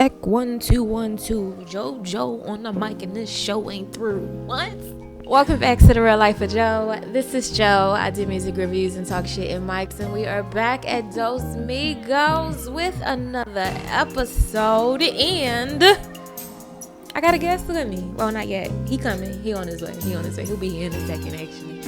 Check 1 2 1 2. JoJo on the mic and this show ain't through. What? Welcome back to the Real Life of Joe. This is Joe. I do music reviews and talk shit in mics, and we are back at Dos Migos with another episode. And I got a guest. Look at me. Well, not yet. He coming. He on his way. He'll be here in a second, actually.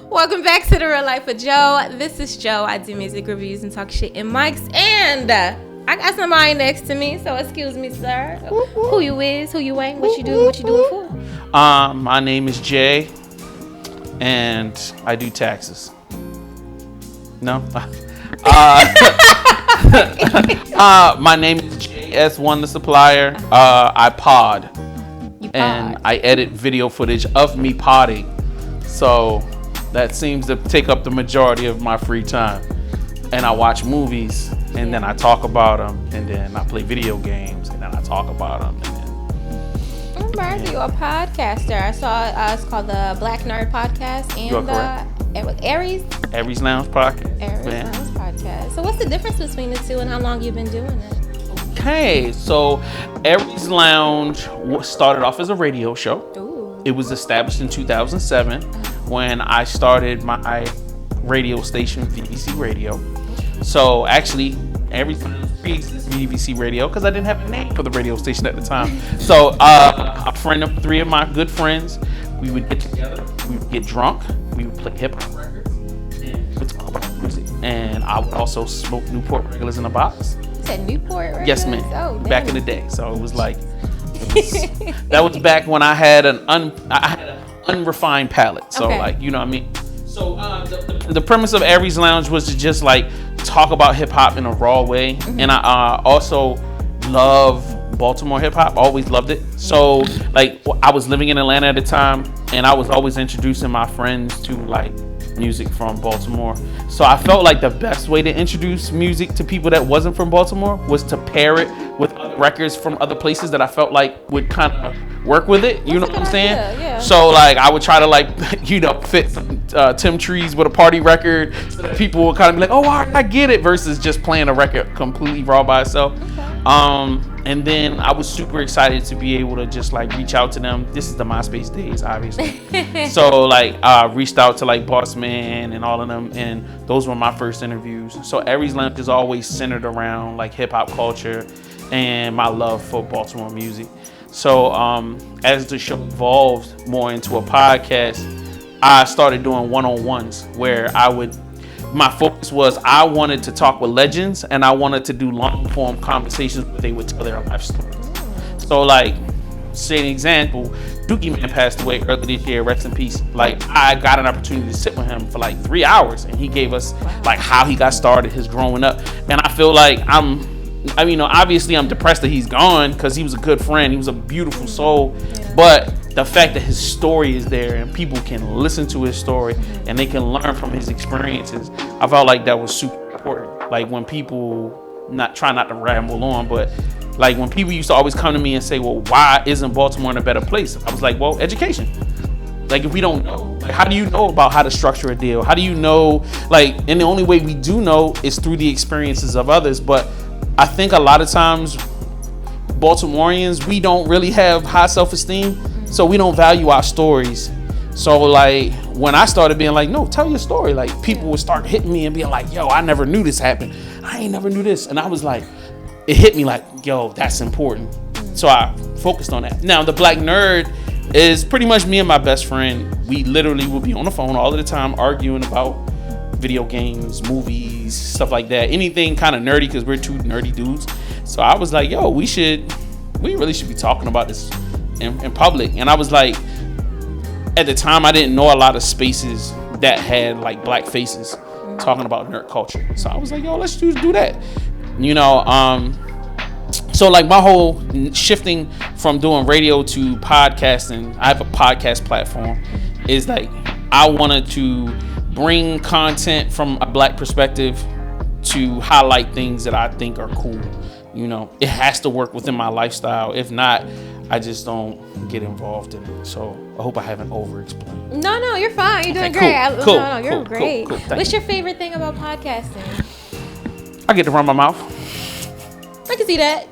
Welcome back to the Real Life of Joe. This is Joe. I do music reviews and talk shit in mics, and I got somebody next to me. So excuse me, sir. Who you is? Who you ain't? What you do? What you doing for? My name is Jay, and I do taxes. No. My name is JS1, the supplier. I pod, and I edit video footage of me podding. So that seems to take up the majority of my free time. And I watch movies, and then I talk about them, and then I play video games, and then I talk about them. And then, you're a podcaster. I saw it's called the Black Nerd Podcast and Aries. Aries Lounge Podcast. Lounge Podcast. So what's the difference between the two, and how long you've been doing it? Okay, so Aries Lounge started off as a radio show. Ooh. It was established in 2007 when I started my radio station, VBC Radio. So actually, Aries Lounge pre-exists VBC Radio because I didn't have a name for the radio station at the time. So three of my good friends, we would get together, we would get drunk, we would play hip hop records, and we would talk about music. And I would also smoke Newport regulars in a box. You said Newport regulars? Yes, ma'am. Oh, back in the day. So it was like, that was back when I had an unrefined palate. So like, you know what I mean? So the premise of Aries Lounge was to just like talk about hip hop in a raw way. Mm-hmm. And I also love Baltimore hip hop, always loved it. So like I was living in Atlanta at the time, and I was always introducing my friends to like music from Baltimore. So I felt like the best way to introduce music to people that wasn't from Baltimore was to pair it with records from other places that I felt like would kind of work with it. You know what I'm saying? Yeah. So like I would try to like, fit Tim Trees with a party record so that people would kind of be like, oh, I get it, versus just playing a record completely raw by itself. Okay. And then I was super excited to be able to just like reach out to them. This is the MySpace days, obviously. So like I reached out to like Boss Man and all of them, and those were my first interviews. So Aries Lounge is always centered around like hip hop culture and my love for Baltimore music. So as the show evolved more into a podcast, I started doing one-on-ones where my focus was I wanted to talk with legends, and I wanted to do long-form conversations where they would tell their life stories. So like, say an example, Dookie Man passed away earlier this year, rest in peace. Like I got an opportunity to sit with him for like 3 hours, and he gave us like how he got started, his growing up. And I feel like obviously I'm depressed that he's gone because he was a good friend. He was a beautiful soul. Yeah. But the fact that his story is there and people can listen to his story and they can learn from his experiences, I felt like that was super important. Like when people, not to ramble on, but like when people used to always come to me and say, well, why isn't Baltimore in a better place? I was like, well, education. Like if we don't know, like how do you know about how to structure a deal? How do you know, like, and the only way we do know is through the experiences of others. But I think a lot of times Baltimoreans, we don't really have high self-esteem, so we don't value our stories. So like when I started being like, no, tell your story, like people would start hitting me and being like, yo, I never knew this happened. I ain't never knew this. And I was like, it hit me like, yo, that's important. So I focused on that. Now the Black Nerd is pretty much me and my best friend. We literally will be on the phone all of the time arguing about video games, movies, stuff like that. Anything kind of nerdy because we're two nerdy dudes. So I was like, yo, we really should be talking about this in public. And I was like, at the time I didn't know a lot of spaces that had like black faces talking about nerd culture. So I was like, yo, let's do that. So like my whole shifting from doing radio to podcasting, I have a podcast platform, is like I wanted to bring content from a black perspective to highlight things that I think are cool. It has to work within my lifestyle. If not, I just don't get involved in it. So I hope I haven't over-explained. No, you're fine. You're doing great. You're great. What's your favorite thing about podcasting? I get to run my mouth. I can see that.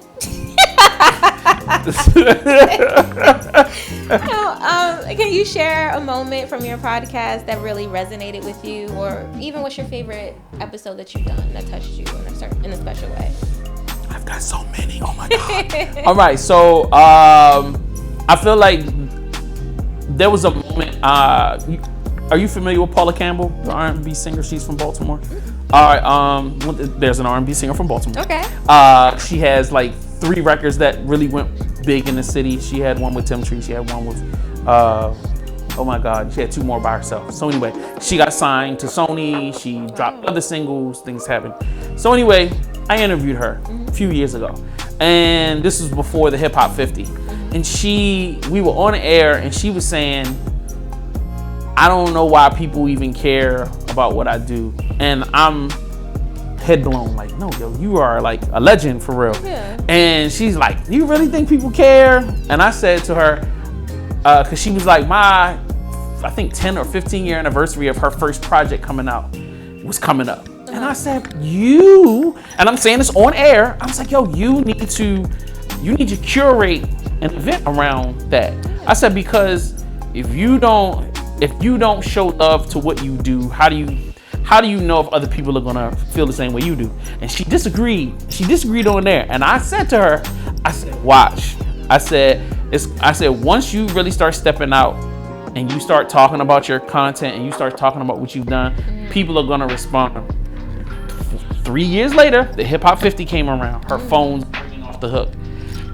Can you share a moment from your podcast that really resonated with you, or even what's your favorite episode that you've done that touched you in a special way? I've got so many. Oh my God. All right, so I feel like there was a moment. Are you familiar with Paula Campbell, the R&B singer? She's from Baltimore. All right. There's an R&B singer from Baltimore. Okay. She has like 3 records that really went big in the city. She had one with Tim Tree. She had one with, oh my God, she had 2 more by herself. So anyway, she got signed to Sony. She dropped other singles. Things happened. So anyway, I interviewed her a few years ago, and this was before the Hip Hop 50. And we were on air, and she was saying, I don't know why people even care about what I do. And I'm head blown, like, no, yo, you are like a legend for real. Yeah. And she's like, you really think people care? And I said to her, because she was like, I think 10 or 15 year anniversary of her first project coming out was coming up. And I said, and I'm saying this on air, I was like, yo, you need to curate an event around that. I said, because if you don't show love to what you do, how do you know if other people are gonna feel the same way you do? And she disagreed. She disagreed on there. And I said to her, I said, watch. I said, once you really start stepping out and you start talking about your content and you start talking about what you've done, people are gonna respond. 3 years later, the Hip Hop 50 came around. Her phone's ringing off the hook.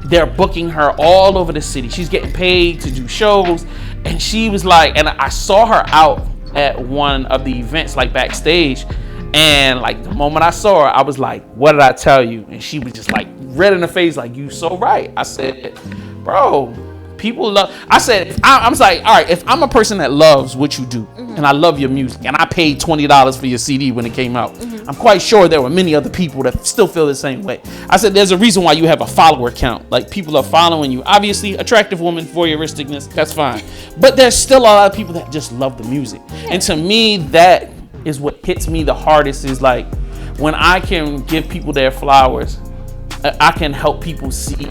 They're booking her all over the city. She's getting paid to do shows. And she was like, and I saw her out at one of the events, like backstage. And like the moment I saw her, I was like, what did I tell you? And she was just like red in the face, like, you so right. I said, bro, people love, I said, I was like, all right, if I'm a person that loves what you do, and I love your music, and I paid $20 for your CD when it came out, I'm quite sure there were many other people that still feel the same way. I said, there's a reason why you have a follower count. Like, people are following you. Obviously, attractive woman, voyeuristicness, that's fine. But there's still a lot of people that just love the music. And to me, that is what hits me the hardest, is like, when I can give people their flowers, I can help people see,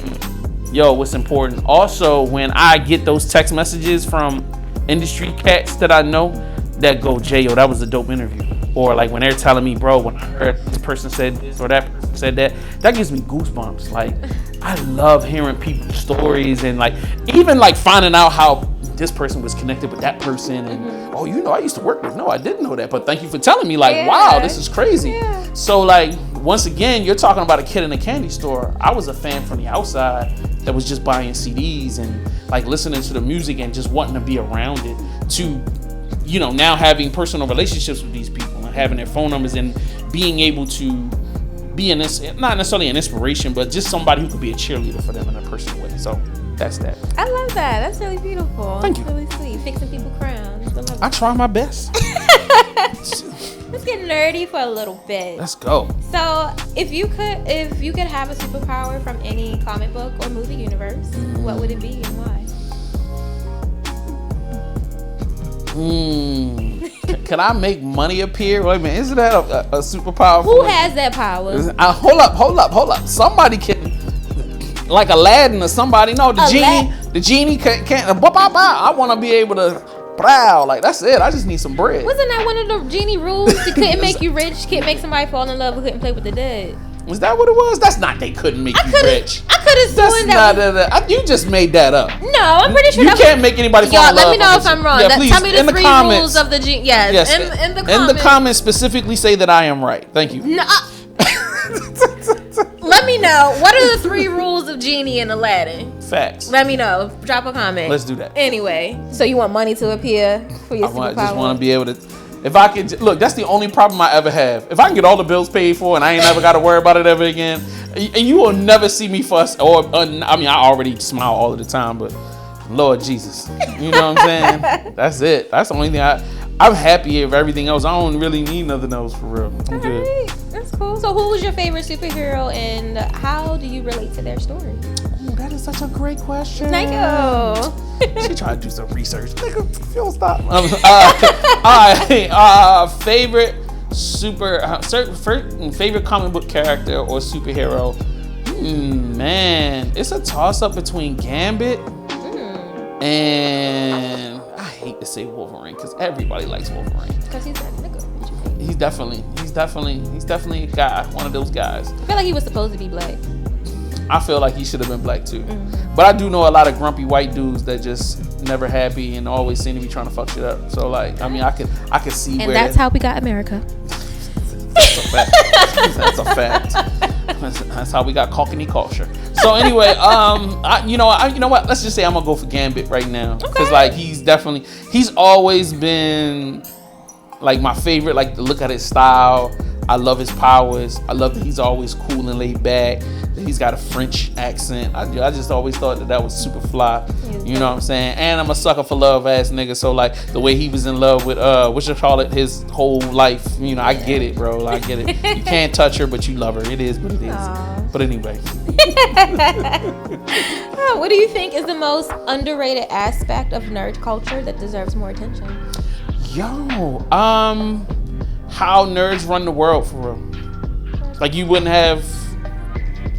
yo, what's important. Also, when I get those text messages from industry cats that I know that go, Jay, yo, that was a dope interview. Or like when they're telling me, bro, when I heard this person said this or that person said that, that gives me goosebumps. Like, I love hearing people's stories, and like even like finding out how this person was connected with that person, and oh, you know, I used to work with. No, I didn't know that, but thank you for telling me. Like, wow, this is crazy. So like, once again, you're talking about a kid in a candy store. I was a fan from the outside that was just buying CDs and like listening to the music and just wanting to be around it, to, you know, now having personal relationships with these people and having their phone numbers and being able to be in this, not necessarily an inspiration, but just somebody who could be a cheerleader for them in a personal way. So that's that. I love that. That's really beautiful. Thank you. That's really sweet. Fixing people crowns. I try my best. Let's get nerdy for a little bit. Let's go. So, if you could have a superpower from any comic book or movie universe, what would it be and why? Can I make money appear? Wait a minute, isn't that a superpower? Who has that power? Hold up. Somebody can, like Aladdin or somebody. No, the genie can't. I want to be able to proud. Like, that's it. I just need some bread. Wasn't that one of the genie rules? It couldn't make you rich, couldn't make somebody fall in love, who couldn't play with the dead. Was that what it was? That's not, they couldn't make you rich. I could have sworn that. You just made that up. No, I'm pretty sure you can't make anybody fall in love. Let me know if I'm wrong. Yeah, please, tell me the three rules of the genie. Yes. In the comments. In the comments, specifically say that I am right. Thank you. No. Let me know. What are the 3 rules of Genie and Aladdin? Facts. Let me know. Drop a comment. Let's do that. Anyway, so you want money to appear for your superpower? I just want to be able to. If I could, look, that's the only problem I ever have. If I can get all the bills paid for and I ain't never got to worry about it ever again, and you will never see me fuss, I already smile all of the time, but Lord Jesus, you know what I'm saying? That's it. That's the only thing I'm happy with. Everything else, I don't really need nothing else for real. I'm good. Right. That's cool. So who was your favorite superhero and how do you relate to their story? That is such a great question. Thank you. She tried to do some research. Nigga, don't stop. Favorite favorite comic book character or superhero? Man, it's a toss up between Gambit and I hate to say Wolverine because everybody likes Wolverine. Because he's that nigga. He's definitely a guy, one of those guys. I feel like he was supposed to be black. I feel like he should have been black too. But I do know a lot of grumpy white dudes that just never happy and always seem to be trying to fuck shit up. So like, I mean, I could see and where. And that's how we got America. That's a fact. That's a fact. That's how we got Cockney culture. So anyway, you know what? Let's just say I'm gonna go for Gambit right now because like he's always been like my favorite. Like to look at his style. I love his powers. I love that he's always cool and laid back. That he's got a French accent. I just always thought that was super fly. You know what I'm saying? And I'm a sucker for love ass nigga. So like the way he was in love with his whole life. You know, I get it, bro. I get it. You can't touch her, but you love her. It is what it is. Aww. But anyway. What do you think is the most underrated aspect of nerd culture that deserves more attention? Yo, how nerds run the world for real. Like you wouldn't have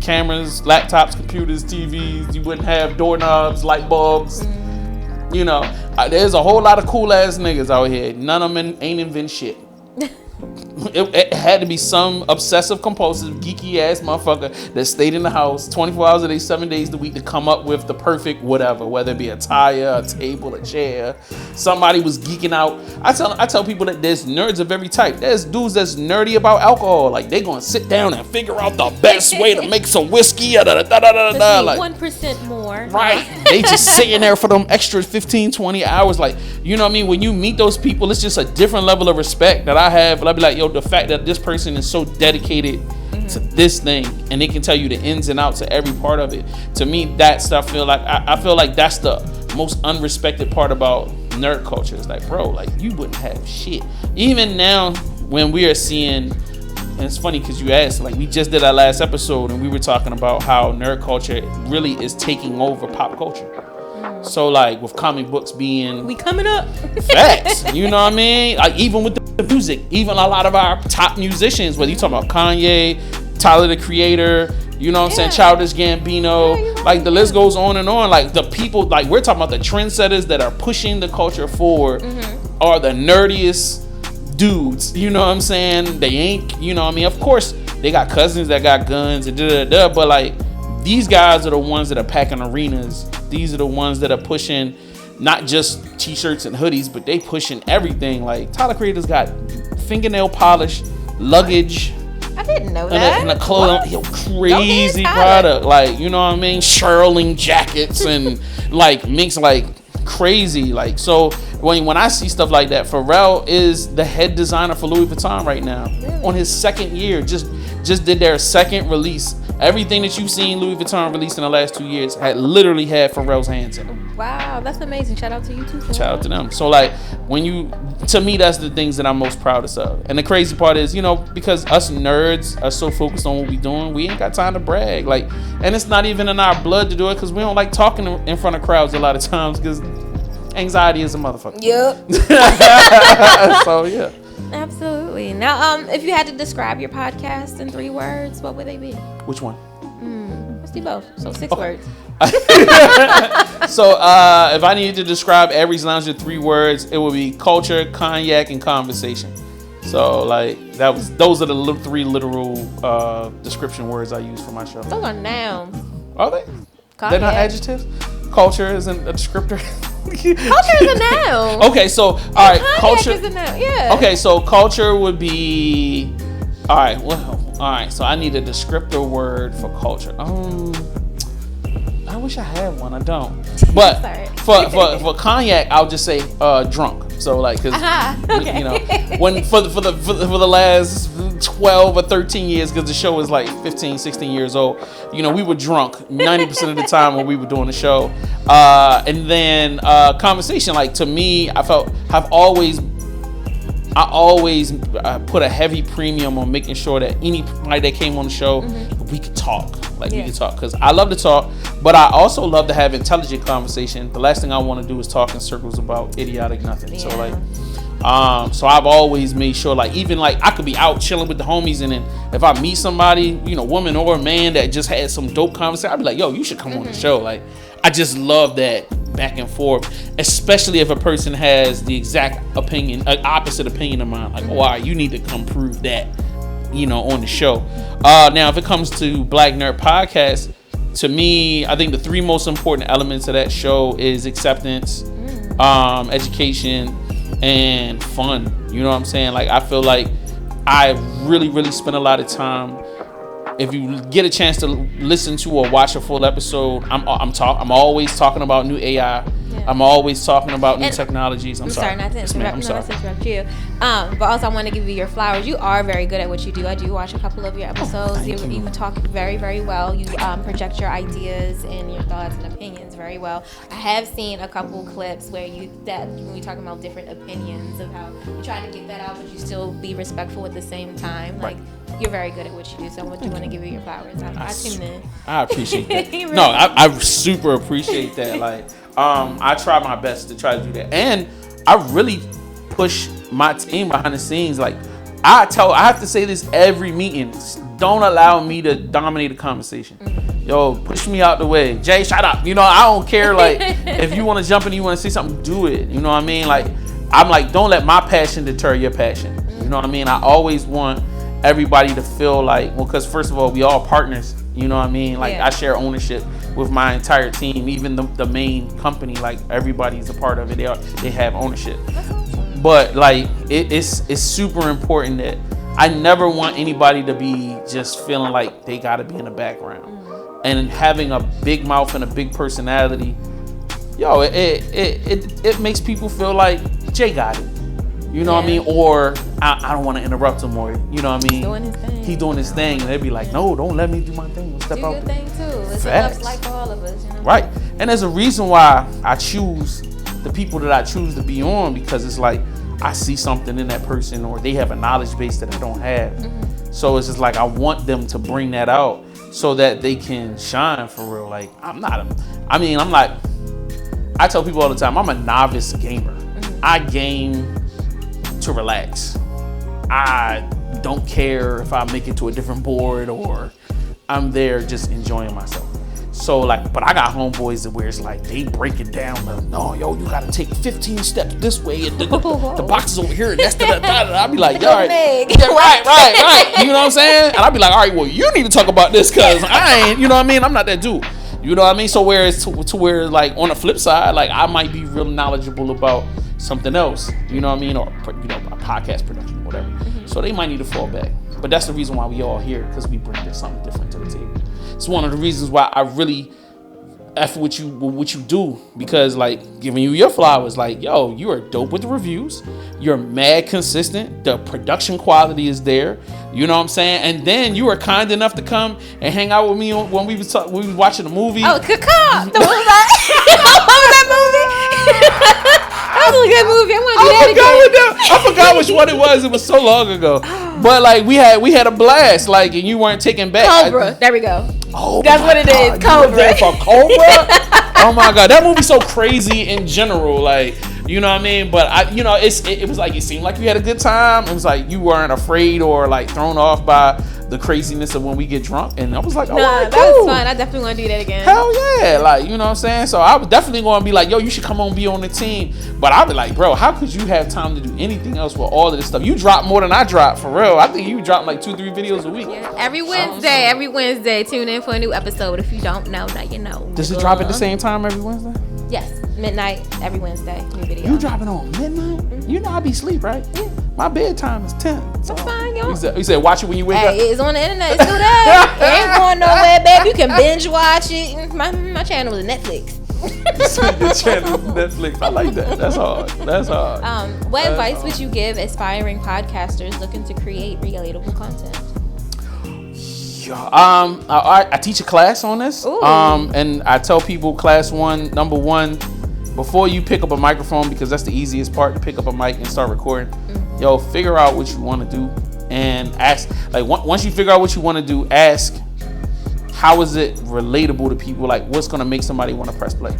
cameras, laptops, computers, TVs. You wouldn't have doorknobs, light bulbs. You know, there's a whole lot of cool ass niggas out here. None of them ain't invent shit. It had to be some obsessive compulsive geeky ass motherfucker that stayed in the house 24 hours a day 7 days a week to come up with the perfect whatever, whether it be a tire, a table, a chair. Somebody was geeking out. I tell people that there's nerds of every type. There's dudes that's nerdy about alcohol, like they gonna sit down and figure out the best way to make some whiskey, like 1% more, right? They just sitting there for them extra 15-20 hours, like, you know what I mean? When you meet those people, it's just a different level of respect that I have. I'll be like, yo, the fact that this person is so dedicated to this thing and they can tell you the ins and outs of every part of it, to me that stuff I feel like that's the most unrespected part about nerd culture. It's like, bro, like you wouldn't have shit. Even now when we are seeing, and it's funny because you asked, like we just did our last episode and we were talking about how nerd culture really is taking over pop culture. So like with comic books being we coming up facts, you know what I mean? Like even with the music, even a lot of our top musicians, whether you talking about Kanye, Tyler the Creator, you know what I'm saying, Childish Gambino, like the list goes on and on. Like the people, like we're talking about the trendsetters that are pushing the culture forward are the nerdiest dudes, you know what I'm saying? They ain't, you know what I mean? Of course, they got cousins that got guns and but like these guys are the ones that are packing arenas. These are the ones that are pushing not just t-shirts and hoodies, but they pushing everything. Like Tyler Creator's got fingernail polish, luggage. I didn't know that. And a clothing, crazy product. Like, you know what I mean? Shearling jackets and like makes like crazy. Like, so when I see stuff like that, Pharrell is the head designer for Louis Vuitton right now. Really? On his second year, just did their second release. Everything that you've seen Louis Vuitton release in the last 2 years had literally had Pharrell's hands in them. Wow, that's amazing. Shout out to you too. Shout out to them. So like to me, that's the things that I'm most proudest of. And the crazy part is, you know, because us nerds are so focused on what we doing, we ain't got time to brag. Like, and it's not even in our blood to do it because we don't like talking in front of crowds a lot of times because anxiety is a motherfucker. Yep. So yeah. Absolutely. Now, if you had to describe your podcast in 3 words, what would they be? Which one? Let's do both. So 6 words. So if I needed to describe Aries Lounge in 3 words, it would be culture, cognac, and conversation. So like those are the 3 literal description words I use for my show. Those are nouns. Are they? Cognac. They're not adjectives? Culture isn't a descriptor. Culture is a noun. Okay, so all right, culture is a noun. Yeah. Okay, so culture would be all right. Well, all right. So I need a descriptor word for culture. I wish I had one. I don't. But for cognac, I'll just say drunk. So like, cause okay. you know, when for the last 12 or 13 years, because the show is like 15, 16 years old, you know, we were drunk 90% of the time when we were doing the show. And then conversation, like to me, I always put a heavy premium on making sure that anybody that came on the show, we could talk. Like we can talk, because I love to talk, but I also love to have intelligent conversation. The last thing I want to do is talk in circles about idiotic nothing. Yeah. So like, so I've always made sure, like, even like I could be out chilling with the homies, and then if I meet somebody, you know, woman or a man that just had some dope conversation, I'd be like, yo, you should come on the show. Like, I just love that back and forth, especially if a person has the exact opinion, opposite opinion of mine. Like, oh, all right, you need to come prove that, you know, on the show. Now, if it comes to Black Nerd Podcast, to me, I think the three most important elements of that show is acceptance, education, and fun. You know what I'm saying? Like, I feel like I really, really spend a lot of time. If you get a chance to listen to or watch a full episode, I'm always talking about new AI. Yeah. I'm always talking about new technologies. I'm sorry not to interrupt you. But also I want to give you your flowers. You are very good at what you do. I do watch a couple of your episodes. You talk very, very well. You project your ideas and your thoughts and opinions very well. I have seen a couple clips where when we talk about different opinions of how you try to get that out, but you still be respectful at the same time. Like, you're very good at what you do. So I do want to give you your flowers. I tune in. I appreciate that. Really? No, I super appreciate that. Like, I try my best to try to do that, and I really push my team behind the scenes. Like, I have to say this every meeting. Don't allow me to dominate the conversation. Yo, push me out the way. Jay, shut up. You know, I don't care. Like, if you want to jump in, you want to say something, do it. You know what I mean? Like, I'm like, don't let my passion deter your passion. You know what I mean? I always want everybody to feel like, well, because first of all, we all partners. You know what I mean? Like, I share ownership with my entire team, even the main company. Like, everybody's a part of it. They have ownership. But like, it's super important that I never want anybody to be just feeling like they got to be in the background. And having a big mouth and a big personality, yo, it makes people feel like Jay got it. You know what I mean? Or I don't want to interrupt him, or, you know what I mean? He's doing his thing. And they'd be like, no, don't let me do my thing. Step out. Do your thing too. It's enough like for all of us, you know? Right. And there's a reason why I choose the people that I choose to be on, because it's like I see something in that person, or they have a knowledge base that I don't have. So it's just like I want them to bring that out so that they can shine for real. Like, I tell people all the time, I'm a novice gamer. I game to relax. I don't care if I make it to a different board, or I'm there just enjoying myself. So like, but I got homeboys where it's like they break it down. No, yo, you gotta take 15 steps this way, and the box is over here, and that's the. I'll be like, all right, right. You know what I'm saying? And I'll be like, all right, well, you need to talk about this, cause I ain't. You know what I mean? I'm not that dude. You know what I mean? So whereas to where, like, on the flip side, like, I might be real knowledgeable about something else. You know what I mean? Or, you know, a podcast production or whatever. So they might need to fall back. But that's the reason why we all here, because we bring something different to the table. It's one of the reasons why I really F what you do, because, like, giving you your flowers, like, yo, you are dope with the reviews. You're mad consistent. The production quality is there. You know what I'm saying? And then you were kind enough to come and hang out with me when we was watching a movie. Oh, Kaka! What was that movie? That was a good movie. I want to do that again. I forgot which one it was. It was so long ago. But like, we had a blast. Like, and you weren't taken back. Cobra. There we go. Oh, that's what it is. Cobra. For Cobra. Oh my God, that movie's so crazy in general. Like, you know what I mean? But it was like, it seemed like you had a good time. It was like you weren't afraid or like thrown off by the craziness of when we get drunk. And I was like, oh, that was fun. I definitely want to do that again. Hell yeah. Like, you know what I'm saying? So I was definitely going to be like, yo, you should come on, be on the team. But I'd be like, bro, how could you have time to do anything else with all of this stuff? You drop more than I drop, for real. I think you drop like 2-3 videos a week. Yeah. Every Wednesday, tune in for a new episode. If you don't know, now you know. Does it drop at the same time every Wednesday? Yes, midnight every Wednesday, new video. You dropping on midnight? Mm-hmm. You know I be asleep, right? Yeah. My bedtime is 10. So. That's fine, yo. You said watch it when you wake up? It's on the internet. It's still there. It ain't going nowhere, babe. You can binge watch it. My channel is Netflix. Your channel is Netflix. I like that. That's hard. What advice would you give aspiring podcasters looking to create relatable content? I teach a class on this. And I tell people number one, before you pick up a microphone, because that's the easiest part, to pick up a mic and start recording. Yo, figure out what you want to do and ask. Like, once you figure out what you want to do, ask, how is it relatable to people? Like, what's gonna make somebody want to press play?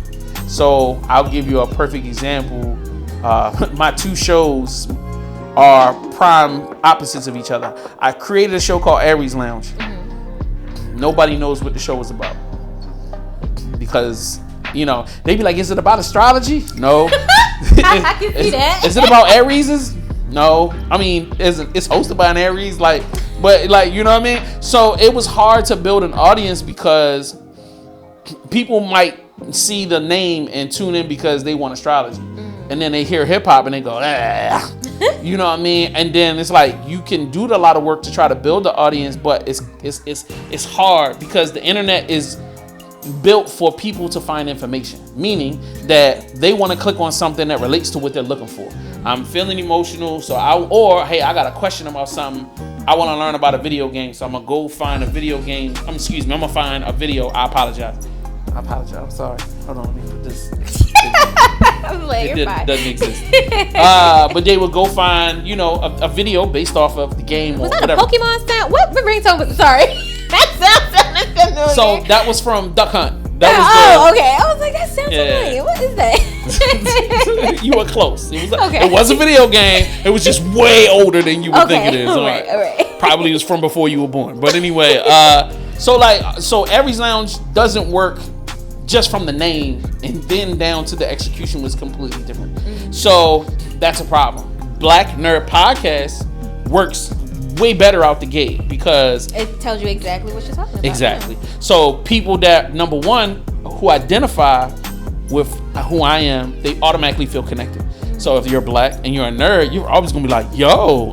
So I'll give you a perfect example. My 2 shows are prime opposites of each other. I created a show called Aries Lounge. Nobody knows what the show is about because, they be like, is it about astrology? No. I can see that. Is it about Aries? No. I mean, it's hosted by an Aries, but you know what I mean? So it was hard to build an audience because people might see the name and tune in because they want astrology. And then they hear hip hop and they go, ah. You know what I mean? And then it's like you can do a lot of work to try to build the audience, but it's hard because the internet is built for people to find information, meaning that they want to click on something that relates to what they're looking for. I'm feeling emotional, hey, I got a question about something. I want to learn about a video game, so I'm gonna go find a video game. I'm gonna find a video. I apologize. I'm sorry. Hold on, let me put this. It doesn't exist. But they would go find, a video based off of the game was or that whatever. A Pokemon sound? What ringtone was? Sorry, that sounds familiar. So that was from Duck Hunt. Okay. I was like, that sounds familiar. What is that? You were close. It was a video game. It was just way older than you would think it is. All right. Probably was from before you were born. But anyway, so Aries Lounge doesn't work just from the name, and then down to the execution was completely different. So that's a problem. Black Nerd Podcast works way better out the gate because it tells you exactly what you're talking about. Exactly. So people that, number one, who identify with who I am, they automatically feel connected. So if you're black and you're a nerd, you're always gonna be like, yo,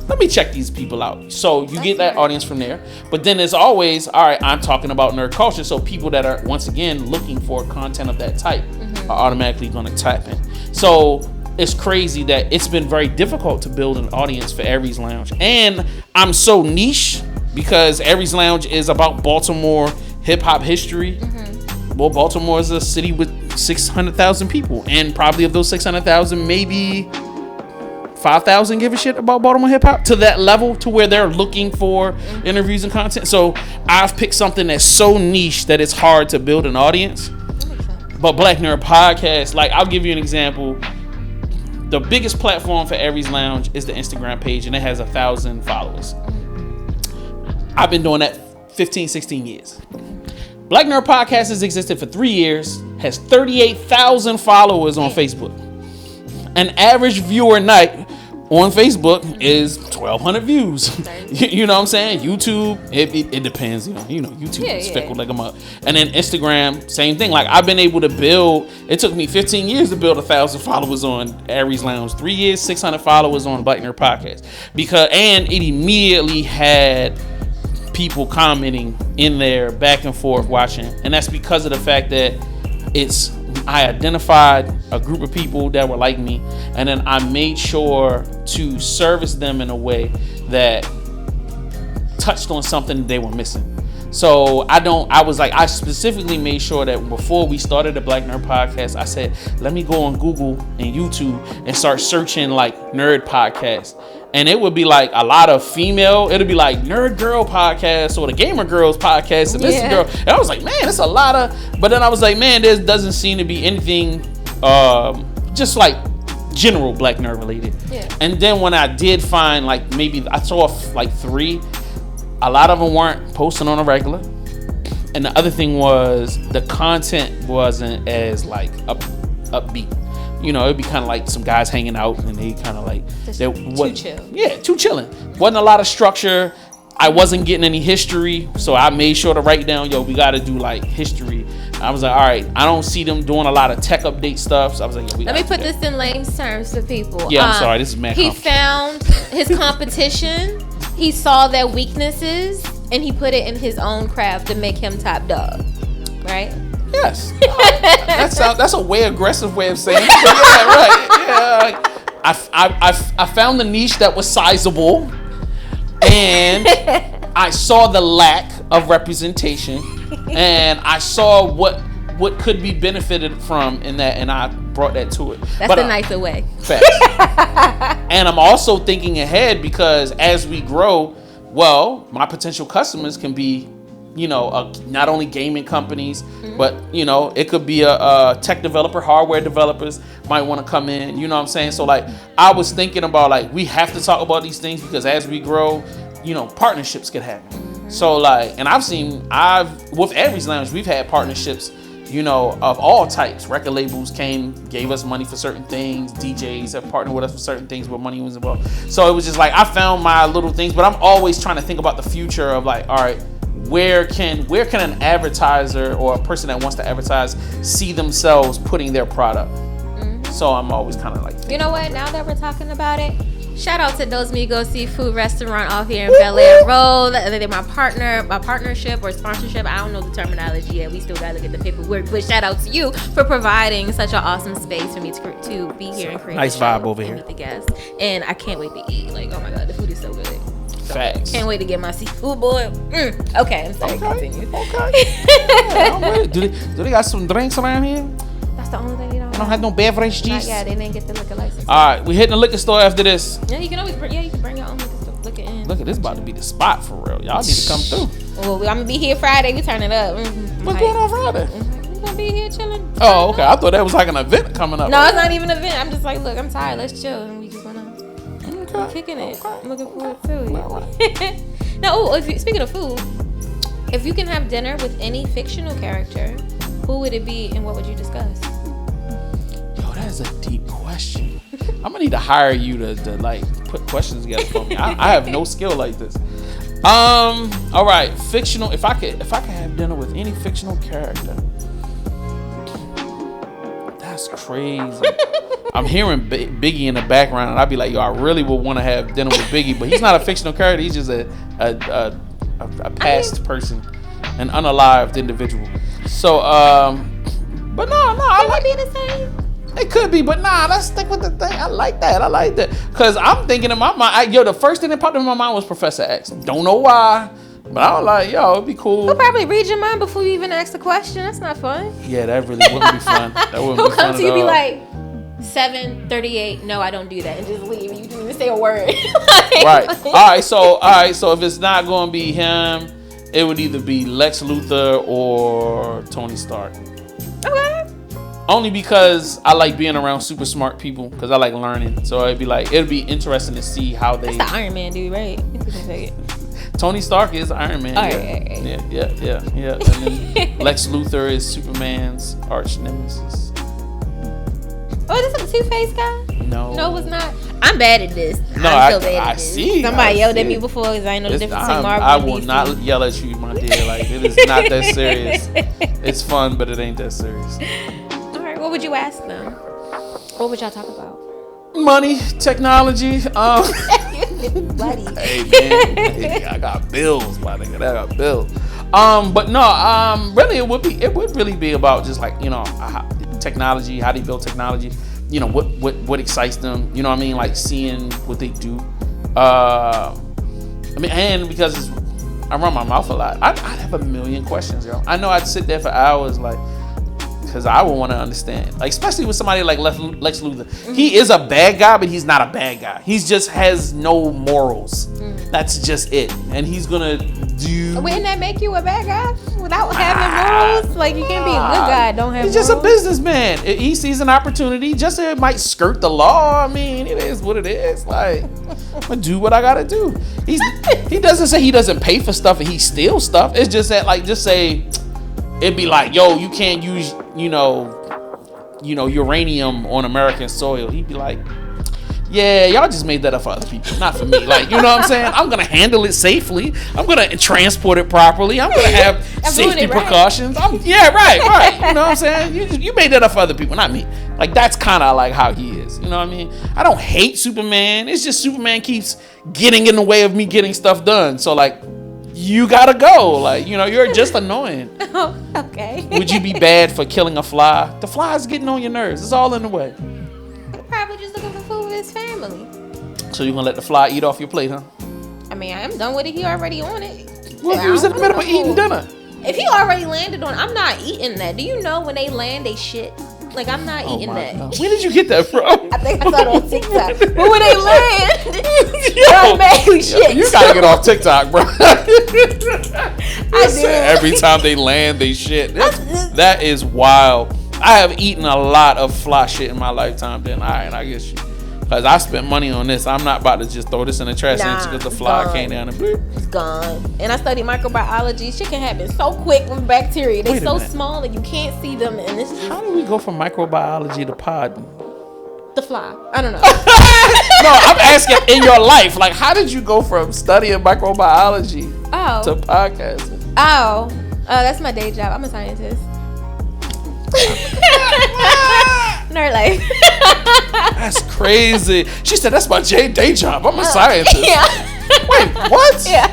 let me check these people out. So you get that audience from there. But then there's always, all right, I'm talking about nerd culture. So people that are, once again, looking for content of that type are automatically gonna tap in. So it's crazy that it's been very difficult to build an audience for Aries Lounge. And I'm so niche because Aries Lounge is about Baltimore hip hop history. Well, Baltimore is a city with 600,000 people, and probably of those 600,000, maybe 5,000 give a shit about Baltimore hip hop to that level to where they're looking for interviews and content. So I've picked something that's so niche that it's hard to build an audience. But Black Nerd Podcast, I'll give you an example. The biggest platform for Aries Lounge is the Instagram page, and it has 1,000 followers. I've been doing that 15, 16 years. Black Nerd Podcast has existed for 3 years, has 38,000 followers on Facebook. An average viewer night on Facebook is 1,200 views. You know what I'm saying? YouTube, it depends. YouTube is fickle like a mug. And then Instagram, same thing. I've been able to build. It took me 15 years to build 1,000 followers on Aries Lounge. 3 years, 600 followers on Black Nerd Podcast. And it immediately had people commenting in there, back and forth watching, and that's because of the fact that I identified a group of people that were like me, and then I made sure to service them in a way that touched on something they were missing. So I specifically made sure that before we started the Black Nerd Podcast, I said, let me go on Google and YouTube and start searching nerd podcasts. And it would be a lot of female, it'd be Nerd Girl Podcast or the Gamer Girls Podcast and this girl. And I was like, man, it's a lot of, but then I was like, man, there doesn't seem to be anything just general Black Nerd related. Yeah. And then when I did find maybe I saw 3, a lot of them weren't posting on a regular. And the other thing was the content wasn't as upbeat. It'd be kind of some guys hanging out and they kind of too chill. Yeah, too chilling. Wasn't a lot of structure. I wasn't getting any history, so I made sure to write down, we got to do history. I was like, all right, I don't see them doing a lot of tech update stuff. So I was like, let me put this in layman's terms for people. Yeah, I'm sorry, this is mad. He found his competition. He saw their weaknesses and he put it in his own craft to make him top dog. Right? Yes. That's a way aggressive way of saying it. Yeah, right. Yeah. I found the niche that was sizable, and I saw the lack of representation, and I saw what could be benefited from in that, and I brought that to it. That's a nicer way. Facts. And I'm also thinking ahead because as we grow, my potential customers can be not only gaming companies, but it could be a tech developer, hardware developers might want to come in. You know what I'm saying? So like, I was thinking about like, we have to talk about these things because as we grow, partnerships could happen. So like, and with Aries Lounge, we've had partnerships, of all types. Record labels gave us money for certain things. DJs have partnered with us for certain things where money was involved. So it was just like, I found my little things, but I'm always trying to think about the future of like, all right, where can an advertiser or a person that wants to advertise see themselves putting their product? So I'm always kind of like, you know what? Now that we're talking about it, shout out to Dos Migos Seafood Restaurant off here in Bel Air Road. They're my partnership or sponsorship. I don't know the terminology yet. We still gotta look at the paperwork. But shout out to you for providing such an awesome space for me to be here and create nice vibe over here with the guests. And I can't wait to eat. Like, oh my god, the food is so good. Facts. Can't wait to get my seafood boy. Okay, I'm sorry. Continue. Okay. Do they got some drinks around here? That's the only thing they don't. I don't have no beverage juice. Yeah, they didn't get the liquor license. All right, we hitting the liquor store after this. Yeah, you can always bring your own liquor in. Look at this, about to be the spot for real. Y'all need to come through. Well, I'm gonna be here Friday. We turn it up. What's going on Friday? We're gonna be here chilling. Oh, okay. I thought that was like an event coming up. No, it's not even an event. I'm just like, look, I'm tired. Let's chill, and we just wanna kicking it. I'm looking forward to it. Now, speaking of food, if you can have dinner with any fictional character, who would it be, and what would you discuss? Yo, that is a deep question. I'm gonna need to hire you to like put questions together for me. I have no skill like this. All right, fictional. If I could have dinner with any fictional character, that's crazy. I'm hearing Biggie in the background, and I'd be like, yo, I really would want to have dinner with Biggie, but he's not a fictional character. He's just a past person, an unalived individual. So, but no, I like be the same. It could be, but nah, let's stick with the thing. I like that. Cause I'm thinking in my mind, the first thing that popped in my mind was Professor X. Don't know why, but I was like, yo, it'd be cool. He'll probably read your mind before you even ask the question. That's not fun. Yeah, that really wouldn't be fun. That wouldn't He'll be fun come to you at and be all. like, 7:38. No, I don't do that, and just leave. And you didn't even say a word. Right. All right. So if it's not going to be him, it would either be Lex Luthor or Tony Stark. Okay. Only because I like being around super smart people, because I like learning. So it'd be interesting to see how they. That's the Iron Man dude, right? Tony Stark is Iron Man. All Yeah. right. Yeah. And then Lex Luthor is Superman's arch nemesis. Oh, is this a two-faced guy? No, it was not. I'm bad at this. No, I'm so bad at I this. see. Somebody yelled at me before because I know the difference between Marvel I and will DC. not yell at you, my dear. Like, it is not that serious. It's fun, but it ain't that serious. All right, what would you ask them? What would y'all talk about? Money, technology. Buddy. Hey man, I got bills, my nigga. I got bills. But no, really, it would really be about just like technology, how they build technology. What excites them. You know what I mean? Like seeing what they do. And because I run my mouth a lot, I'd have a million questions, yo. I know I'd sit there for hours, like. Because I would want to understand, like, especially with somebody like Lex Luthor. Mm-hmm. He is a bad guy, but he's not a bad guy. He just has no morals. Mm-hmm. That's just it. And he's gonna do. Wouldn't that make you a bad guy without having morals? Like, you can't be a good guy, don't have. He's morals. just a businessman. He sees an opportunity. Just it might skirt the law. I mean, it is what it is. Like, I'm gonna do what I gotta do. He doesn't say he doesn't pay for stuff and he steals stuff. It's just that, like, just say. It'd be like, yo, you can't use, uranium on American soil. He'd be like, yeah, y'all just made that up for other people, not for me. Like, you know what I'm saying? I'm going to handle it safely. I'm going to transport it properly. I'm going to have safety precautions. Right. Right. You know what I'm saying? You made that up for other people, not me. Like, that's kind of like how he is. You know what I mean? I don't hate Superman. It's just Superman keeps getting in the way of me getting stuff done. So, like, you gotta go. Like, you're just annoying. Oh, okay. Would you be bad for killing a fly? The fly's getting on your nerves. It's all in the way. He's probably just looking for food with his family. So you're gonna let the fly eat off your plate, huh? I mean, I'm done with it. He already on it. Well, he was in the middle of eating dinner. If he already landed on, I'm not eating that. Do you know when they land, they shit? Like, I'm not eating that. God. Where did you get that from? I think I saw it on TikTok. But when they land, automatically shit. You gotta get off TikTok, bro. I do. Every time they land, they shit. That is wild. I have eaten a lot of fly shit in my lifetime. Then I guess shit. Because I spent money on this. I'm not about to just throw this in the trash because the fly came down and bleep. It's gone. And I studied microbiology. Shit can happen so quick with bacteria. They're so small and you can't see them. And this How do we go from microbiology to pod? The fly. I don't know. No, I'm asking in your life. Like, how did you go from studying microbiology to podcasting? That's my day job. I'm a scientist. Nerd life. That's crazy. She said that's my day job. I'm a scientist. Yeah. Wait, what? Yeah.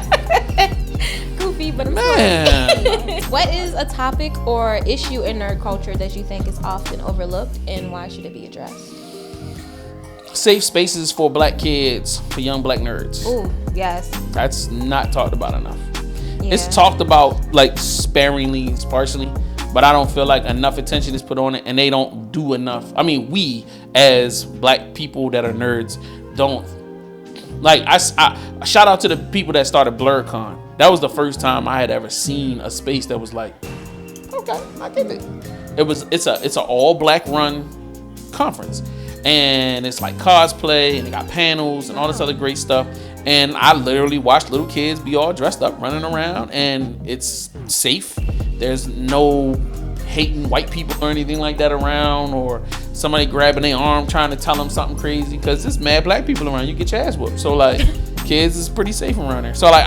Goofy, but I'm Man. What is a topic or issue in nerd culture that you think is often overlooked, and why should it be addressed? Safe spaces for black kids, for young black nerds. Ooh, yes. That's not talked about enough. Yeah. It's talked about like sparsely, but I don't feel like enough attention is put on it, and they don't do enough. I mean, we as black people that are nerds don't like. I shout out to the people that started BlurredCon. That was the first time I had ever seen a space that was like, okay, I get it. It's a all black run conference, and it's like cosplay, and they got panels and all this other great stuff. And I literally watched little kids be all dressed up, running around, and it's safe. There's no hating white people or anything like that around, or somebody grabbing their arm trying to tell them something crazy, because there's mad black people around. You get your ass whooped. So like, kids is pretty safe around there. So like,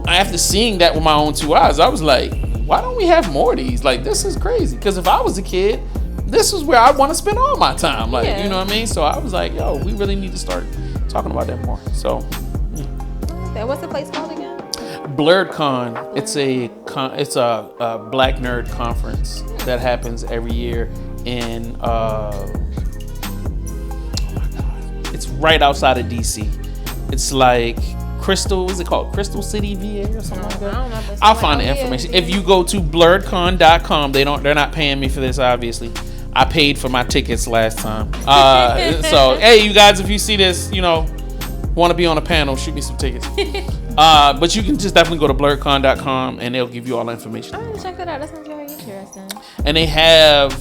after seeing that with my own two eyes, I was like, why don't we have more of these? Like, this is crazy. Because if I was a kid, this is where I want to spend all my time. Like, you know what I mean? So I was like, yo, we really need to start talking about that more. So. What's the place called again? BlurredCon. It's a black nerd conference that happens every year in oh my god, it's right outside of DC. It's like Crystal, is it called Crystal City, VA or something like that? I don't know. I'll find the information. If you go to blurredcon.com, they're not paying me for this, obviously. I paid for my tickets last time. So hey, you guys, if you see this, want to be on a panel, shoot me some tickets. But you can just definitely go to blurredcon.com and they'll give you all the information. I'm gonna check that out. That sounds very interesting. And they have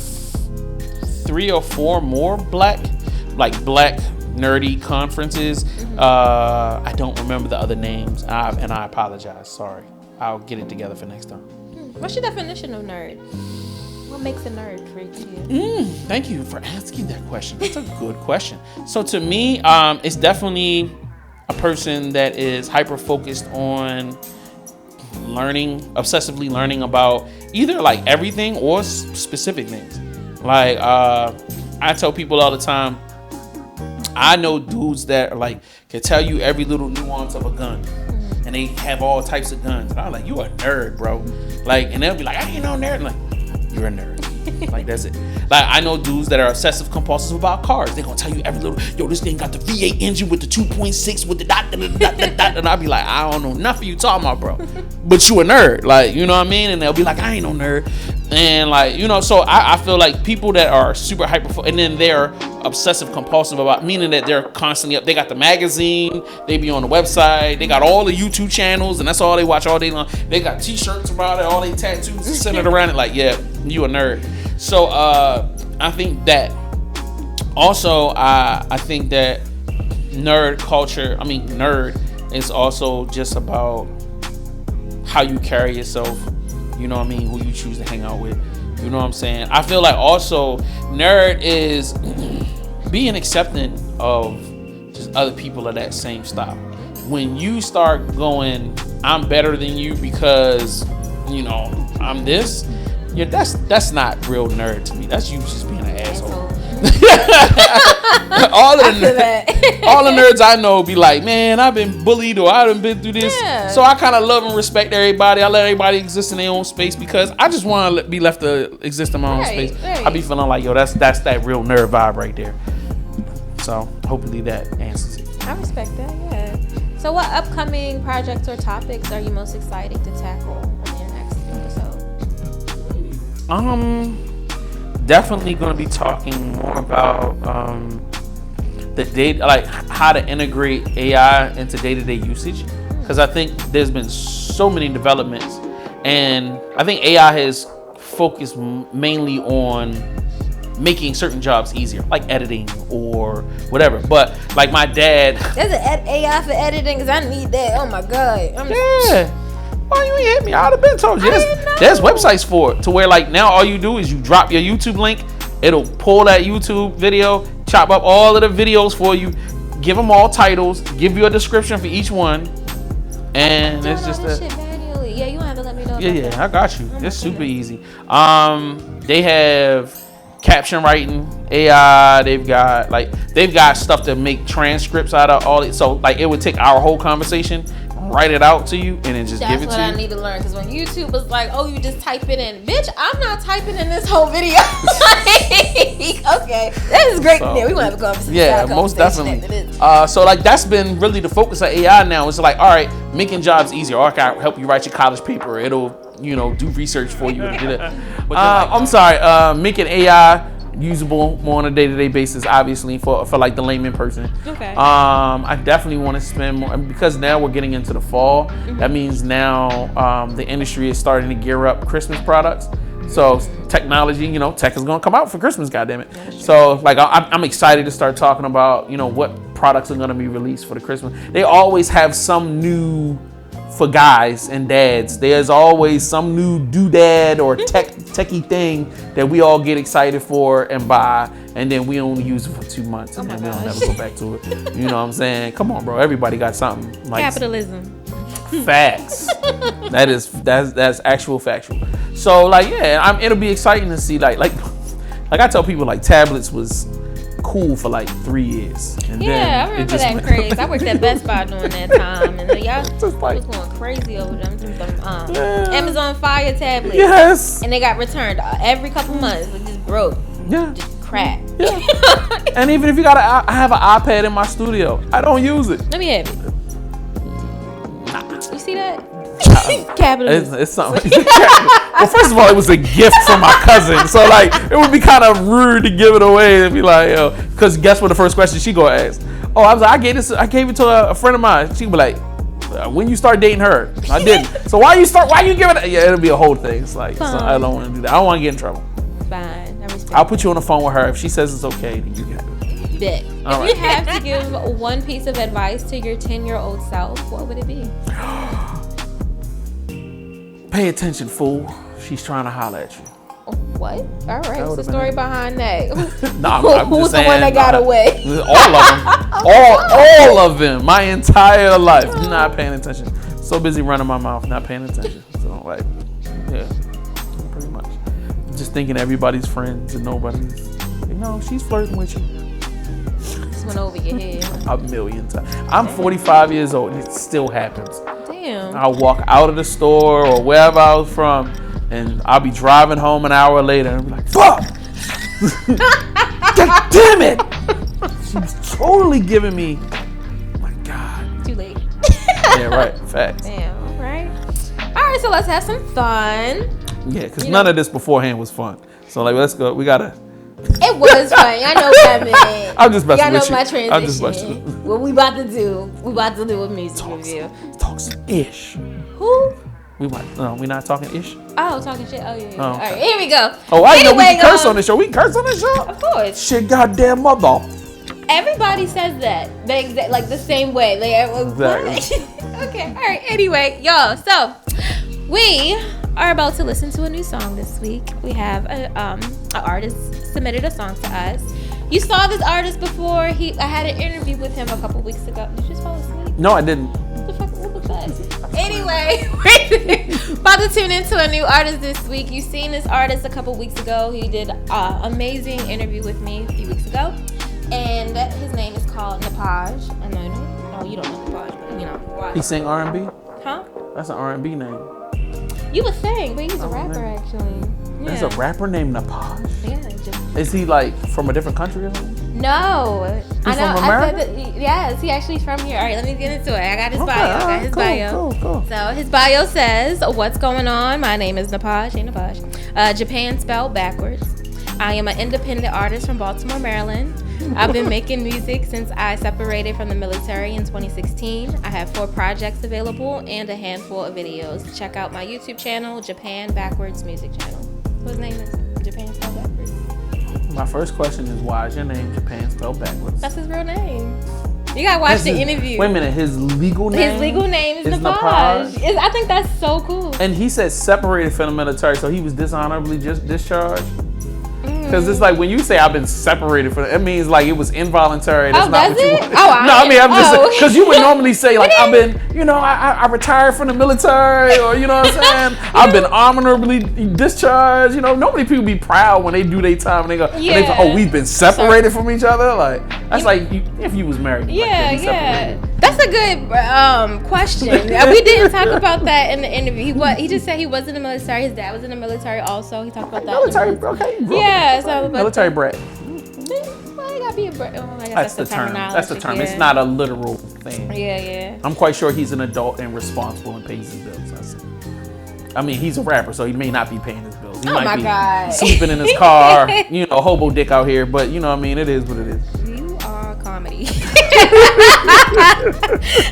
3 or 4 more black nerdy conferences. Mm-hmm. I don't remember the other names, and I apologize. Sorry. I'll get it together for next time. What's your definition of nerd? What makes a nerd for you? Thank you for asking that question. That's a good question. So to me, it's definitely a person that is hyper-focused on obsessively learning about either like everything or specific things. Like, I tell people all the time, I know dudes that are like, can tell you every little nuance of a gun. And they have all types of guns. And I'm like, you a nerd, bro. Like, and they'll be like, I ain't no nerd. I'm like, you're a nerd. Like, that's it. Like, I know dudes that are obsessive compulsive about cars. They're gonna tell you every little, this thing got the V8 engine with the 2.6 with the dot. And I'll be like, I don't know nothing you talking about, bro. But you a nerd. Like, you know what I mean? And they'll be like, I ain't no nerd. And like, so I feel like people that are super hyper, and then they're obsessive compulsive about, meaning that they're constantly up. They got the magazine, they be on the website, they got all the YouTube channels, and that's all they watch all day long. They got t-shirts about it, all they tattoos centered around it. Like, yeah, you a nerd. So I think that also I think that nerd is also just about how you carry yourself. You know what I mean? Who you choose to hang out with. You know what I'm saying? I feel like also nerd is being accepting of just other people of that same style. When you start going, I'm better than you because, I'm this, that's not real nerd to me. That's you just being an asshole. all the nerds I know be like, man, I've been bullied or I've been through this. Yeah. So I kind of love and respect everybody. I let everybody exist in their own space because I just want to be left to exist in my own space. Right. I be feeling like, that's that real nerd vibe right there. So hopefully that answers it. I respect that, yeah. So what upcoming projects or topics are you most excited to tackle on your next episode? Definitely going to be talking more about the data, like how to integrate AI into day-to-day usage, because I think there's been so many developments, And I think AI has focused mainly on making certain jobs easier, like editing or whatever. But like my dad, there's an AI for editing because I need that. Oh my god. Why you ain't hit me? I'd have been told you. There's websites for it to where like now all you do is you drop your YouTube link, it'll pull that YouTube video, chop up all of the videos for you, give them all titles, give you a description for each one, and it's just that. Yeah, you don't have to let me know. Yeah, I got you. It's super easy. They have caption writing, AI. They've got stuff to make transcripts out of all it. So like it would take our whole conversation, write it out to you, and then just give it to you. That's what I need to learn, because when YouTube was like, oh, you just type it in. Bitch, I'm not typing in this whole video. Okay, that is great. Yeah, we want to have a conversation. Yeah, most definitely. So like that's been really the focus of AI now. It's like, all right, making jobs easier. Or I can help you write your college paper. It'll, do research for you. I'm sorry, making AI usable more on a day-to-day basis, obviously for like the layman person. Okay. I definitely want to spend more, because now we're getting into the fall. That means now the industry is starting to gear up Christmas products. So technology, tech is going to come out for Christmas, goddammit. So like I'm excited to start talking about what products are going to be released for the Christmas. They always have some new. For guys and dads, there's always some new doodad or techie thing that we all get excited for and buy, and then we only use it for 2 months, and then we don't never go back to it. You know what I'm saying? Come on, bro. Everybody got something. Like capitalism. Facts. that's actual factual. So like, yeah, it'll be exciting to see like I tell people like tablets was cool for like 3 years. And I remember that craze. I worked at Best Buy during that time, and y'all was going crazy over them Amazon Fire tablets. Yes. And they got returned every couple months. It just broke. Yeah. Just crap. Yeah. And even if you I have an iPad in my studio, I don't use it. Let me have it. You see that? Capitalism. It's something. Well, first of all, it was a gift from my cousin, so like it would be kind of rude to give it away and be like, yo, because guess what? The first question she gonna ask? Oh, I was like, I gave it to a friend of mine. She'd be like, when you start dating her? I didn't. So why you give it? Yeah, it'll be a whole thing. It's like, so I don't want to do that. I don't want to get in trouble. Fine. I'll put you on the phone with her. If she says it's okay, then you can have it. Bet. If you have to give one piece of advice to your 10-year-old self, what would it be? Pay attention, fool. She's trying to holler at you. What? All right. What's the story behind that? Who's the one that got away? All of them. All of them. My entire life. Not paying attention. So busy running my mouth, not paying attention. So like, yeah, pretty much. Just thinking everybody's friends and nobody's. She's flirting with you. This went over your head. A million times. I'm 45 years old and it still happens. Damn. I'll walk out of the store or wherever I was from, and I'll be driving home an hour later and be like, fuck! God damn it! She's totally giving me, oh my God. Too late. Yeah, right. Facts. Damn, all right. All right, so let's have some fun. Yeah, because none of this beforehand was fun. So like, let's go. We gotta. It was fun. I know what I mean. I'm just messing with you. My transition. I'm just messing with you. What we about to do a music review. Talk some ish. Who? We're not talking ish. Oh, talking shit. Oh, yeah. Oh, All right, here we go. Oh, I know we can curse on this show. We can curse on this show? Of course. Shit, goddamn mother. Everybody says that. Like the same way. Exactly. Okay, all right. Anyway, y'all. So, we are about to listen to a new song this week. We have an artist submitted a song to us. You saw this artist before. I had an interview with him a couple weeks ago. Did you just fall asleep? No, I didn't. What the fuck was that? Anyway, we're about to tune into a new artist this week. You seen this artist a couple weeks ago. He did an amazing interview with me a few weeks ago. And his name is called Napaj. I know, you don't know Napaj, but He sing R&B? Huh? That's an R&B name. You would think, but he's a rapper actually. Yeah. There's a rapper named Napaj? Yeah. Is he like from a different country or something? No. He's from America? Yes, he actually from here. All right, let me get into it. I got his bio. Cool. So his bio says, what's going on? My name is Napaj. Hey, Napaj. Japan spelled backwards. I am an independent artist from Baltimore, Maryland. I've been making music since I separated from the military in 2016. I have 4 projects available and a handful of videos. Check out my YouTube channel, Japan Backwards Music Channel. So his name is Japan Spelled Backwards. My first question is, why is your name Japan Spelled Backwards? That's his real name. You gotta watch the interview. Wait a minute, his legal name? His legal name is Napaj. I think that's so cool. And he said separated from the military, so he was dishonorably just discharged? Because it's like when you say I've been separated from it means like it was involuntary. That's not what you want. No, I mean, I'm just saying, because you would normally say like I've been, I retired from the military, or you know what I'm saying? I've been honorably discharged. Normally people be proud when they do their time and they go, oh, we've been separated from each other. Like that's if you was married. Yeah. That's a good question. We didn't talk about that in the interview. He just said he was in the military. His dad was in the military also. He talked about that. Military, okay. Yeah. So, military brat. Well, you gotta be a brat. Oh, I guess that's the term. That's the term. Yeah. It's not a literal thing. Yeah. I'm quite sure he's an adult and responsible and pays his bills. I mean, he's a rapper, so he may not be paying his bills. He might be sleeping in his car, hobo dick out here. But it is what it is. You are comedy.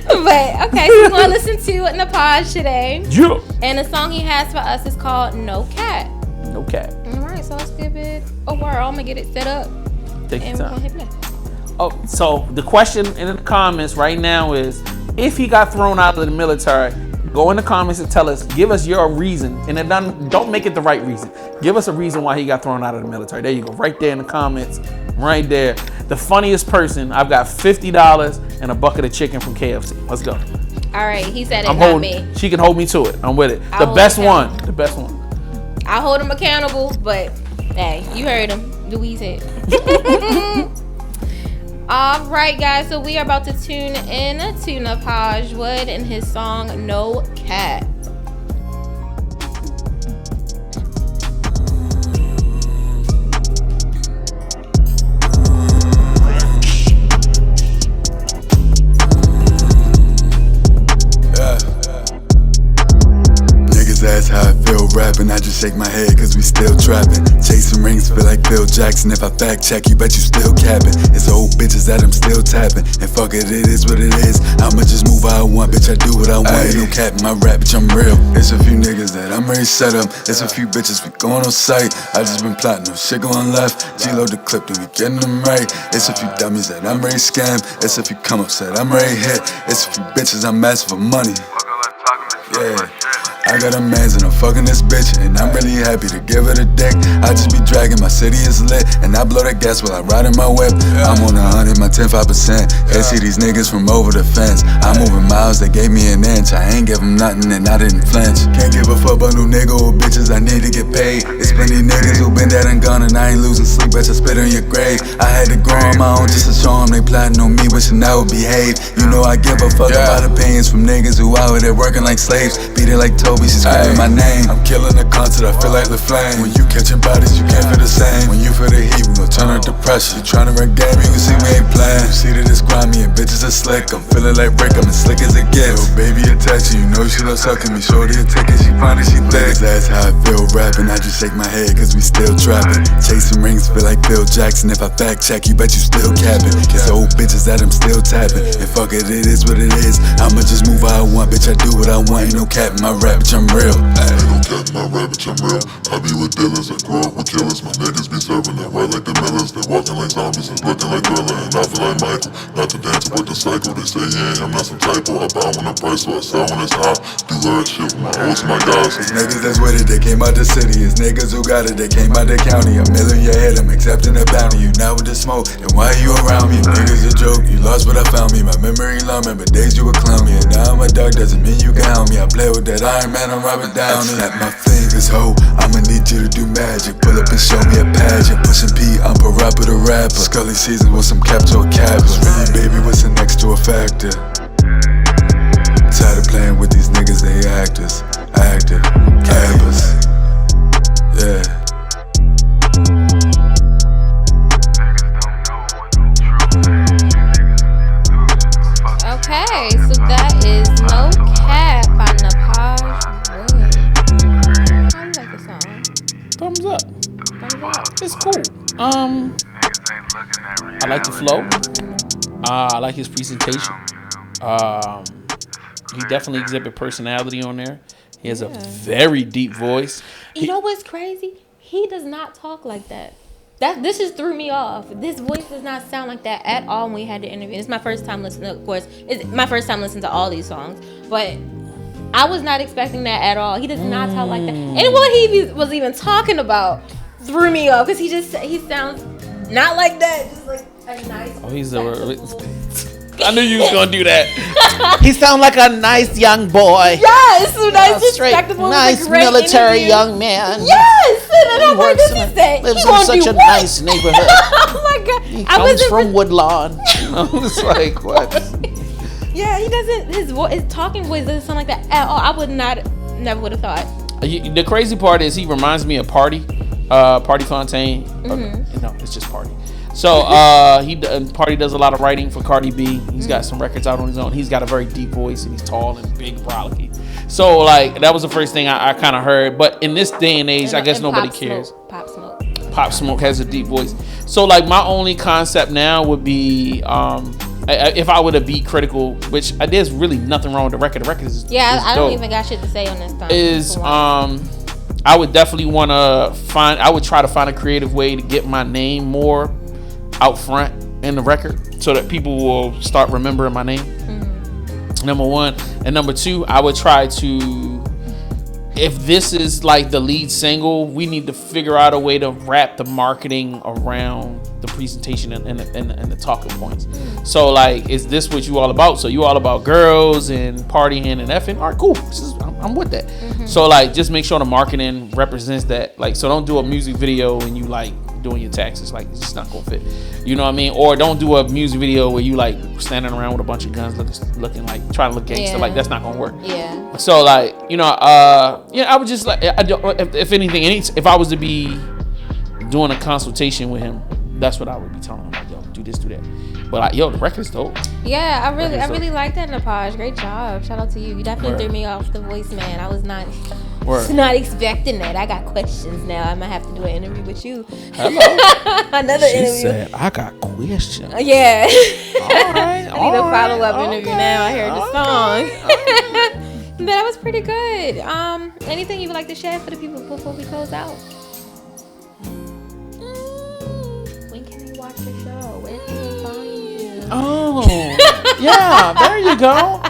But okay, so we're gonna listen to Napaj today. Yeah. And the song he has for us is called No Cat. No Cat. Alright, so let's give it a whirl. I'm gonna get it set up. Take your time. Oh, so the question in the comments right now is, if he got thrown out of the military, go in the comments and tell us, give us your reason. And then don't make it the right reason. Give us a reason why he got thrown out of the military. There you go, right there in the comments, right there. The funniest person, I've got $50 and a bucket of chicken from KFC. Let's go. All right, he said it, not me. She can hold me to it. I'm with it. The best one. I'll hold him accountable, but hey, you heard him. Louise said. All right, guys. So we are about to tune in to Napaj Wood and his song "No Cat." That's how I feel rapping. I just shake my head cause we still trapping. Chasing rings feel like Phil Jackson. If I fact check you, bet you still capping. It's old bitches that I'm still tapping. And fuck it, it is what it is. I'ma just move how I want, bitch, I do what I want. Ain't no cap in my rap, bitch, I'm real. It's a few niggas that I'm ready set up. It's a few bitches we going on sight. I just been plotting, no shit going left. G-load the clip, then we getting them right. It's a few dummies that I'm ready scam. It's a few come ups that I'm ready hit. It's a few bitches I'm asking for money. Yeah. I got a mans and I'm fucking this bitch, and I'm really happy to give her the dick. I just be dragging, my city is lit, and I blow that gas while I ride in my whip. I'm on 100, my 10-5%. Can't see these niggas from over the fence. I'm moving miles, they gave me an inch. I ain't give them nothing and I didn't flinch. Can't give a fuck about no nigga or bitches, I need to get paid. There's plenty niggas who been dead and gone, and I ain't losing sleep, bet I spit on your grave. I had to grow on my own just to show them they plotting on me, wishing I would behave. You know I give a fuck about opinions from niggas who out there working like slaves. Beat it like Toby, she screaming my name. I'm killing the concert, I feel like LaFlame. When you catching bodies, you can't feel the same. When you feel the heat, we gon' turn up the pressure. You tryna run game, you can see we ain't playing. You see that it's grimy and bitches are slick. I'm feeling like Rick, I'm as slick as it gets. Yo, baby attaching, you know she loves sucking me. Shorty a ticket, she find it, she thick. That's how I feel rapping, I just shake my head cause we still trapping. Chasing rings feel like Phil Jackson. If I fact check you, bet you still capping. It's old bitches that I'm still tapping. And fuck it, it is what it is. I'ma just move how I want, bitch, I do what I want. Ain't no cap in my rap, bitch, I'm real. Ain't no cat in my rap, bitch, I'm real. I be with dealers, I grew up with killers. My niggas be serving it right like the Millers. They walking like zombies and looking like Thriller. And I feel like Michael, not to dance with the cycle. They say, yeah, I'm not some typo. I buy when the price, so I sell when it's hot. Do that shit with my oats and my guys. It's niggas that's with it, they came out the city. It's niggas who got it, they came out the county. A million your head, I'm accepting the bounty. You now with the smoke, and why you around me? Niggas a joke, you lost what I found me. My memory long, remember days you would clown me. And now I'm a dog, doesn't mean you can hound me. I play with that Iron Man, I'm Robert Downey. Snap my fingers, ho, I'ma need you to do magic. Pull up and show me a pageant. Pushing P, I'm a rapper the rapper. Scully season with some cap to a cap. Really, baby, what's the next to a factor? Tired of playing with these niggas, they actors. Campers. Yeah. Okay, so that is No Cat by Napaj Wood. How you like the song? Thumbs up. Thumbs up. It's cool. I like the flow. I like his presentation. He definitely exhibit personality on there. He has a very deep voice. You know what's crazy? He does not talk like that. This just threw me off. This voice does not sound like that at all when we had the interview. It's my first time listening. Of course, it's my first time listening to all these songs, but I was not expecting that at all. He does not talk like that. And what he was even talking about threw me off because he sounds not like that. Just like a nice. Oh, he's I knew you was gonna do that. He sound like a nice young boy. Yes, a nice, respectable, nice military young man. Yes, and I'm like, what did he say? Lives in such a nice neighborhood. Oh my god, he comes from Woodlawn. It's like what? Yeah, he doesn't. His talking voice doesn't sound like that at all. I never would have thought. The crazy part is he reminds me of Party Fontaine. Mm-hmm. No, it's just Party. So Party does a lot of writing for Cardi B. He's got some records out on his own. He's got a very deep voice and he's tall and big, brolicky. So like that was the first thing I kind of heard. But in this day and age, I guess nobody cares. Pop Smoke has a deep voice. So like my only concept now would be if I were to be critical, which there's really nothing wrong with the record. The record is I don't even got shit to say on this time. I would definitely want to I would try to find a creative way to get my name more out front in the record so that people will start remembering my name. Mm-hmm. Number one. And number two, I would try to, if this is like the lead single, we need to figure out a way to wrap the marketing around the presentation and the talking points. So like, is this what you all about? So you all about girls and partying and effing? All right, cool. I'm with that. Mm-hmm. So like, just make sure the marketing represents that. Like, so don't do a music video and you like doing your taxes. Like, it's just not gonna fit. You know what I mean? Or don't do a music video where you like standing around with a bunch of guns looking like trying to look gangster. Yeah. Like, that's not gonna work. Yeah. So like, I would just like, if anything, if I was to be doing a consultation with him, that's what I would be telling him. Like, yo, do this, do that. But like, the record's dope. Yeah, I really like that, Napaj. Great job. Shout out to you. You definitely threw me off the voice, man. I was not expecting that. I got questions now. I might have to do an interview with you. Hello. Another she interview. She said, I got questions. Yeah. All right. I need a follow-up interview now. I heard the song. But that was pretty good. Anything you would like to share for the people before we close out? When can they watch the show? Where can they find you? Oh, yeah. There you go.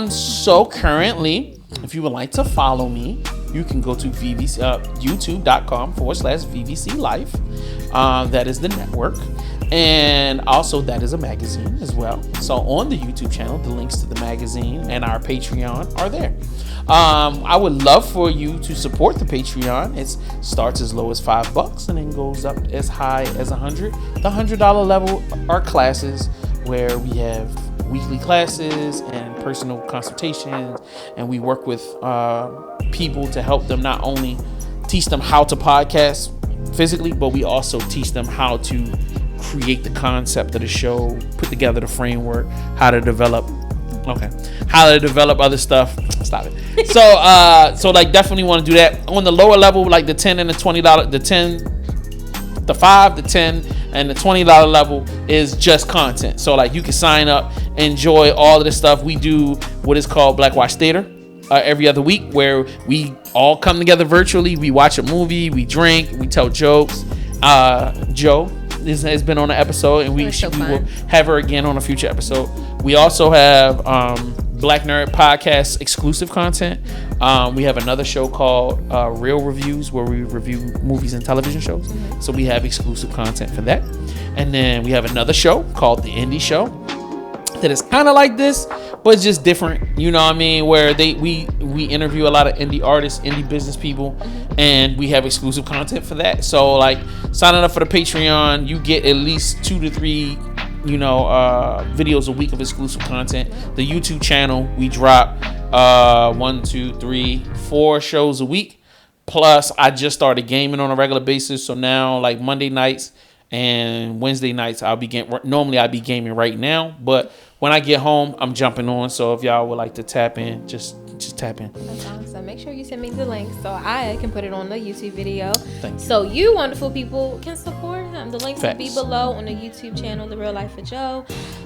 So currently, if you would like to follow me, you can go to youtube.com/VVC Life. That is the network. And also that is a magazine as well. So on the YouTube channel, the links to the magazine and our Patreon are there. I would love for you to support the Patreon. It starts as low as $5 and then goes up as high as $100. The $100 level are classes where we have weekly classes and personal consultations, and we work with people to help them not only teach them how to podcast physically, but we also teach them how to create the concept of the show, put together the framework, how to develop other stuff. Stop it. So like definitely want to do that. On the lower level, like the $10 and the $20, the $5, the $10 and the $20 level is just content. So like you can sign up, enjoy all of this stuff. We do what is called Black Watch Theater every other week, where we all come together virtually. We watch a movie, we drink, we tell jokes. Joe has been on an episode, and we will have her again on a future episode. We also have Black Nerd Podcast exclusive content. We have another show called Real Reviews, where we review movies and television shows. Mm-hmm. So we have exclusive content for that. And then we have another show called The Indie Show that is kind of like this, but it's just different. You know what I mean? Where we interview a lot of indie artists, indie business people, and we have exclusive content for that. So like signing up for the Patreon, you get at least 2 to 3 videos a week of exclusive content. The YouTube channel, we drop 1, 2, 3, 4 shows a week. Plus, I just started gaming on a regular basis. So now, like Monday nights and Wednesday nights, normally I'd be gaming right now. But when I get home, I'm jumping on. So if y'all would like to tap in, just tap in. That's awesome. Make sure you send me the link so I can put it on the YouTube video. Thank you. So you wonderful people can support him. The link will be below on the YouTube channel, The Real Life of Joe.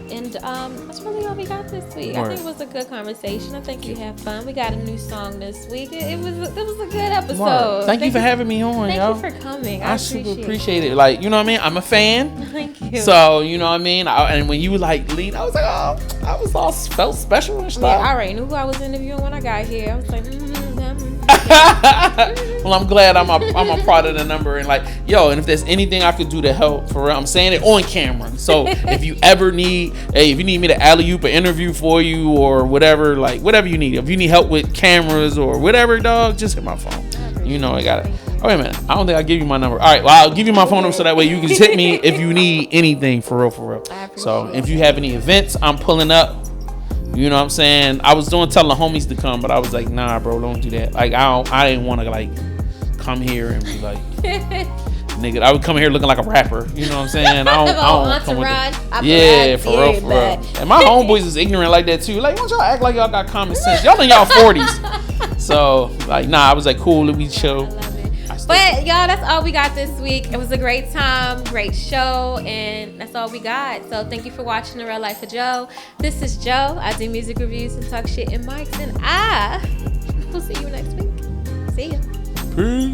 And that's really all we got this week. I think it was a good conversation. I think you had fun. We got a new song this week. It was a good episode. Word. Thank you for having me on, y'all. Thank you for coming. I super appreciate it. Like, you know what I mean? I'm a fan. Thank you. So, you know what I mean? And when you like lead, I was like, oh, I was all felt special and stuff. Yeah, I already knew who I was interviewing when I got here. I was like, well, I'm glad I'm a part of the number, and like, yo, and if there's anything I could do to help, for real, I'm saying it on camera. So if you ever need, if you need me to alley-oop an interview for you or whatever, like whatever you need, if you need help with cameras or whatever, dog, just hit my phone. You know I got it. Oh, wait a minute, I don't think I give you my number. All right, well, I'll give you my phone number so that way you can just hit me if you need anything, for real. So if you have any events, I'm pulling up. You know what I'm saying? I was telling the homies to come, but I was like, nah, bro, don't do that. Like, I didn't want to like come here and be like, nigga, I would come here looking like a rapper. You know what I'm saying? I don't come with that. Yeah, for real. And my homeboys is ignorant like that too. Like, why don't y'all act like y'all got common sense? Y'all in y'all 40s. So, like, nah, I was like, cool, let me chill. But y'all, that's all we got this week. It was a great time, great show, and that's all we got. So thank you for watching The Real Life of Joe. This is Joe. I do music reviews and talk shit in mics, and I will see you next week. See ya. Peace.